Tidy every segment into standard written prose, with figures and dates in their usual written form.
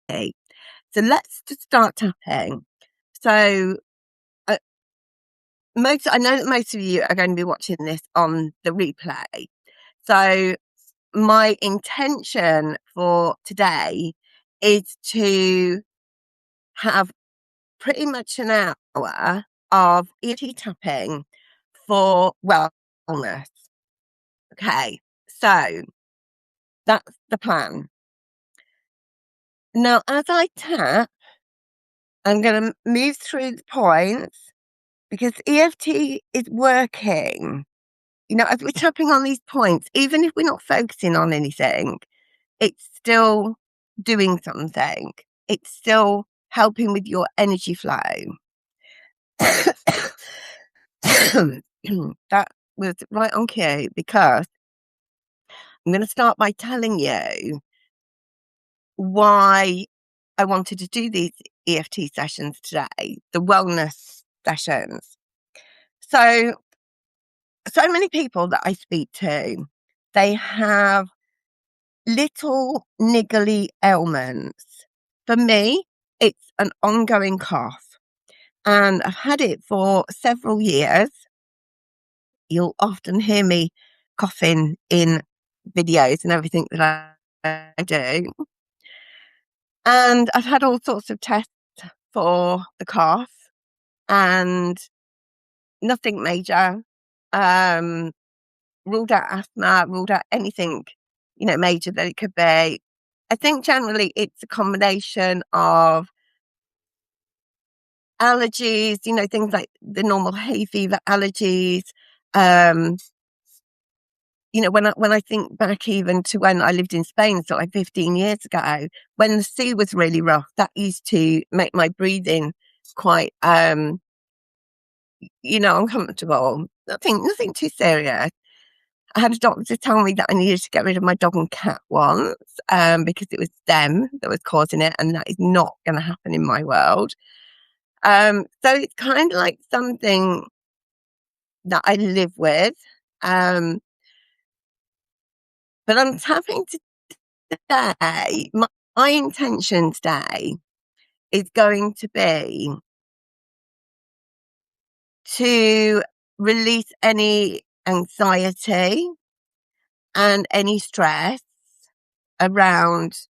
So let's just start tapping. So uh, I know that most of you are going to be watching this on the replay. So my intention for today is to have pretty much an hour of EFT tapping for wellness. Okay, so that's the plan. Now, as I tap, I'm going to move through the points because EFT is working. You know, as we're tapping on these points, even if we're not focusing on anything, it's still doing something. It's still helping with your energy flow. That was right on cue because I'm going to start by telling you why I wanted to do these EFT sessions today, the wellness sessions. So many people that I speak to, they have little niggly ailments. For me, it's an ongoing cough, and I've had it for several years. You'll often hear me coughing in videos and everything that I do. And I've had all sorts of tests for the cough and nothing major. Ruled out asthma, ruled out anything, major that it could be. I think generally it's a combination of allergies, things like the normal hay fever allergies. When I think back even to when I lived in Spain, so like 15 years ago, when the sea was really rough, that used to make my breathing quite, uncomfortable. Nothing too serious. I had a doctor tell me that I needed to get rid of my dog and cat once, because it was them that was causing it, and that is not going to happen in my world. So it's kind of like something that I live with. But I'm tapping today. My intention today is going to be to release any anxiety and any stress around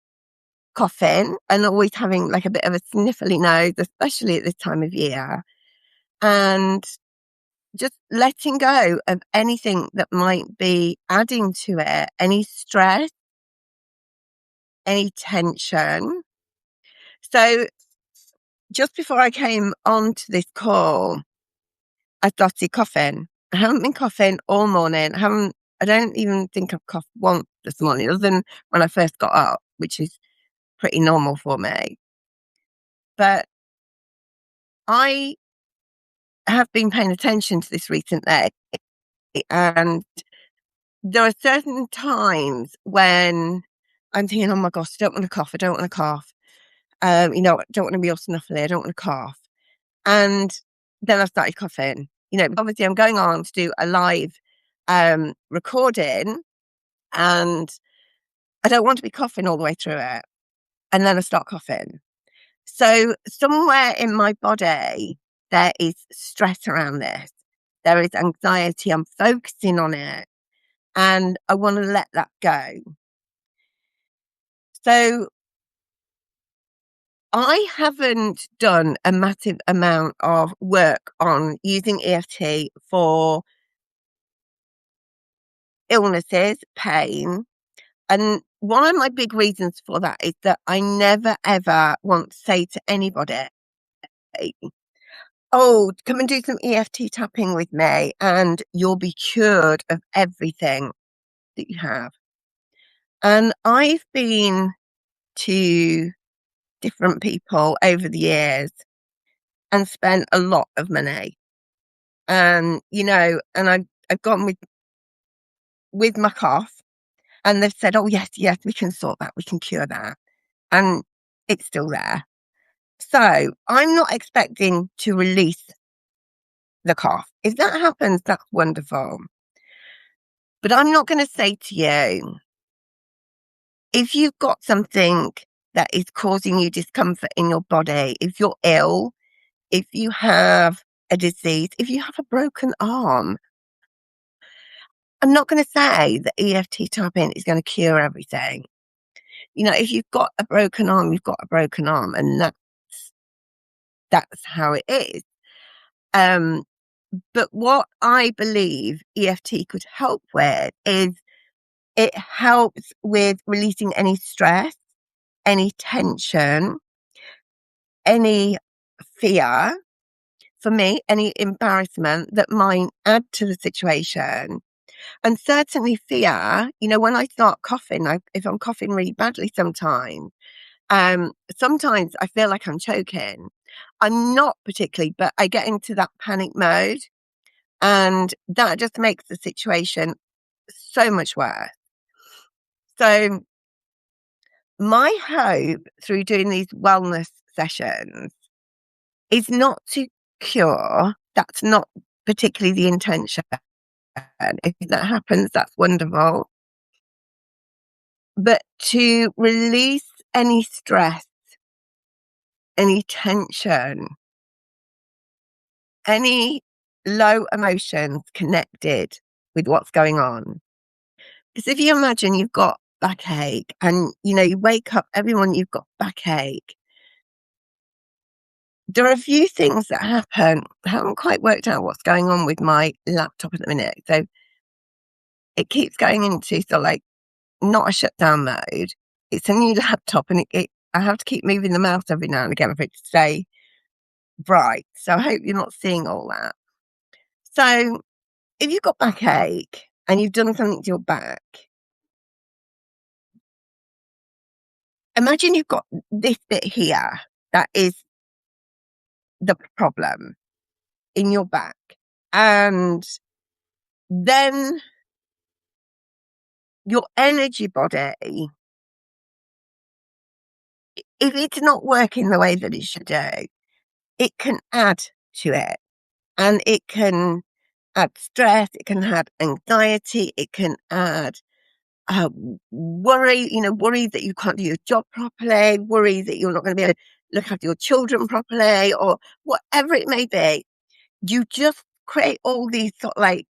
coughing and always having like a bit of a sniffly nose, especially at this time of year, and just letting go of anything that might be adding to it, any stress, any tension. So just before I came onto this call, I started coughing. I haven't been coughing all morning. I don't even think I've coughed once this morning, other than when I first got up, which is pretty normal for me. But I have been paying attention to this recently, and there are certain times when I'm thinking, oh my gosh, I don't want to cough. I don't want to cough. I don't want to be all snuffly. I don't want to cough. And then I started coughing. Obviously I'm going on to do a live recording, and I don't want to be coughing all the way through it. And then I start coughing. So somewhere in my body, there is stress around this. There is anxiety. I'm focusing on it, and I want to let that go. So I haven't done a massive amount of work on using EFT for illnesses, pain. And one of my big reasons for that is that I never, ever want to say to anybody, oh, come and do some EFT tapping with me and you'll be cured of everything that you have. And I've been to different people over the years and spent a lot of money. And I've gone with my cough, and they've said, oh, yes, we can sort that. We can cure that. And it's still there. So I'm not expecting to release the cough. If that happens, that's wonderful. But I'm not going to say to you, if you've got something that is causing you discomfort in your body, if you're ill, if you have a disease, if you have a broken arm, I'm not going to say that EFT tapping is going to cure everything. If you've got a broken arm, you've got a broken arm, and that's how it is. But what I believe EFT could help with is it helps with releasing any stress, any tension, any fear, for me, any embarrassment that might add to the situation. And certainly fear, when I start coughing, if I'm coughing really badly sometimes I feel like I'm choking. I'm not particularly, but I get into that panic mode, and that just makes the situation so much worse. So my hope through doing these wellness sessions is not to cure. That's not particularly the intention. If that happens, that's wonderful. But to release any stress, any tension, any low emotions connected with what's going on. Because if you imagine you've got backache and, you wake up, everyone, you've got backache. There are a few things that happen. I haven't quite worked out what's going on with my laptop at the minute. So it keeps going into not a shutdown mode. It's a new laptop, and I have to keep moving the mouse every now and again for it to stay bright. So I hope you're not seeing all that. So if you've got backache and you've done something to your back, imagine you've got this bit here that is the problem in your back. And then your energy body, if it's not working the way that it should do, it can add to it. And it can add stress, it can add anxiety, it can add worry, worry that you can't do your job properly, worry that you're not going to be able to look after your children properly, or whatever it may be. You just create all these sort of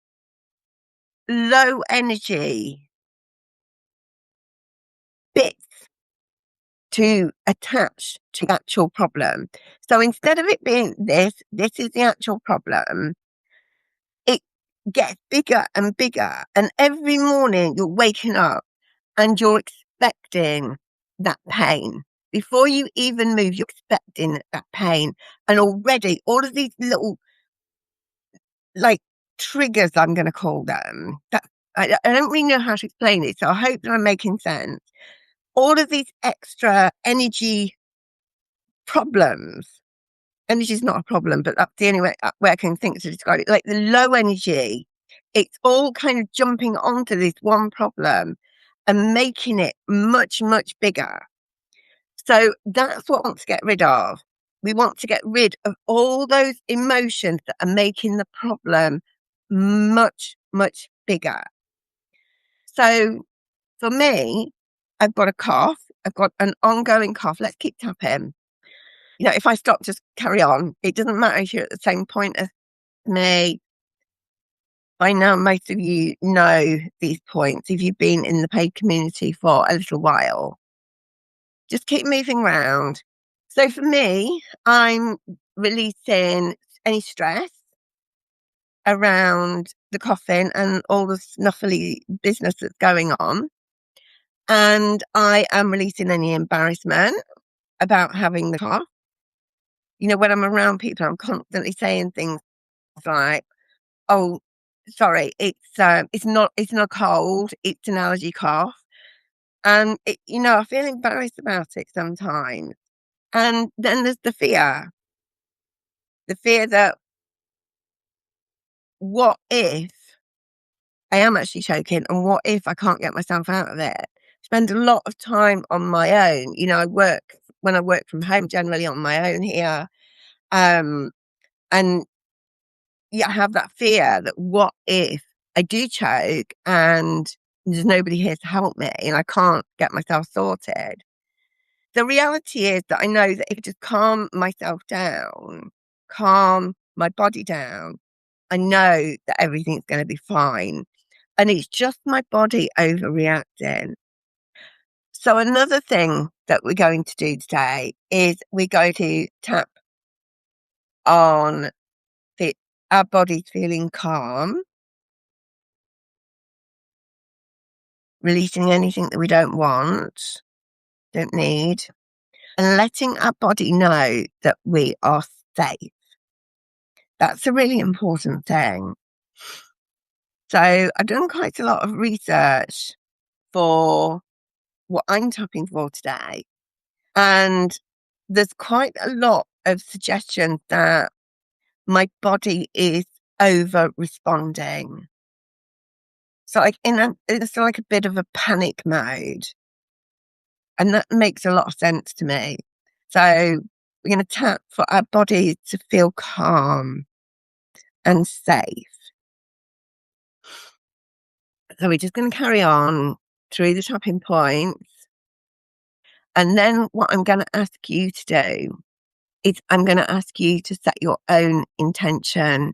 low energy bits to attach to the actual problem. So instead of it being this is the actual problem, it gets bigger and bigger. And every morning you're waking up and you're expecting that pain. Before you even move, you're expecting that pain. And already all of these little triggers, I'm going to call them, that I don't really know how to explain it. So I hope that I'm making sense. All of these extra energy problems. Energy is not a problem, but that's the only way I can think to describe it. Like the low energy, it's all kind of jumping onto this one problem and making it much, much bigger. So that's what we want to get rid of. We want to get rid of all those emotions that are making the problem much, much bigger. So for me, I've got a cough. I've got an ongoing cough. Let's keep tapping. If I stop, just carry on. It doesn't matter if you're at the same point as me. By now, most of you know these points. If you've been in the paid community for a little while, just keep moving around. So for me, I'm releasing any stress around the coughing and all the snuffly business that's going on. And I am releasing any embarrassment about having the cough. When I'm around people, I'm constantly saying things like, "Oh, sorry, it's not a cold, it's an allergy cough." And I feel embarrassed about it sometimes. And then there's the fear that what if I am actually choking, and what if I can't get myself out of it? Spend a lot of time on my own. When I work from home, generally on my own here. And I have that fear that what if I do choke and there's nobody here to help me and I can't get myself sorted? The reality is that I know that if I just calm myself down, calm my body down, I know that everything's gonna be fine, and it's just my body overreacting. So another thing that we're going to do today is we're going to tap on the our bodies feeling calm, releasing anything that we don't want, don't need, and letting our body know that we are safe. That's a really important thing. So I've done quite a lot of research for what I'm tapping for today. And there's quite a lot of suggestions that my body is over responding. So it's like a bit of a panic mode. And that makes a lot of sense to me. So we're going to tap for our bodies to feel calm and safe. So we're just going to carry on through the tapping points. And then what I'm going to ask you to do is I'm going to ask you to set your own intention.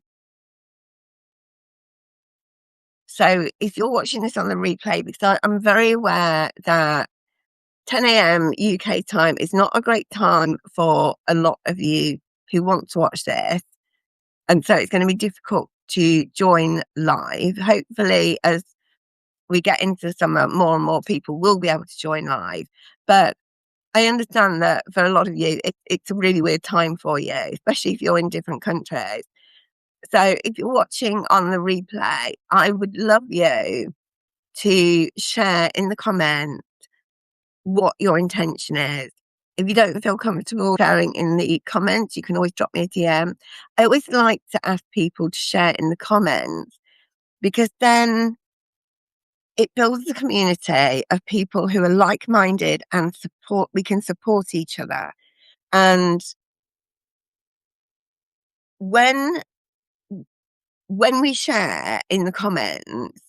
So if you're watching this on the replay, because I'm very aware that 10 a.m. UK time is not a great time for a lot of you who want to watch this. And so it's going to be difficult to join live. Hopefully, as we get into the summer, more and more people will be able to join live. But I understand that for a lot of you, it's a really weird time for you, especially if you're in different countries. So if you're watching on the replay, I would love you to share in the comments what your intention is. If you don't feel comfortable sharing in the comments, you can always drop me a DM. I always like to ask people to share in the comments because then it builds a community of people who are like-minded and we can support each other. And when we share in the comments,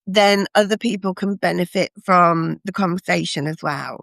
then other people can benefit from the conversation as well.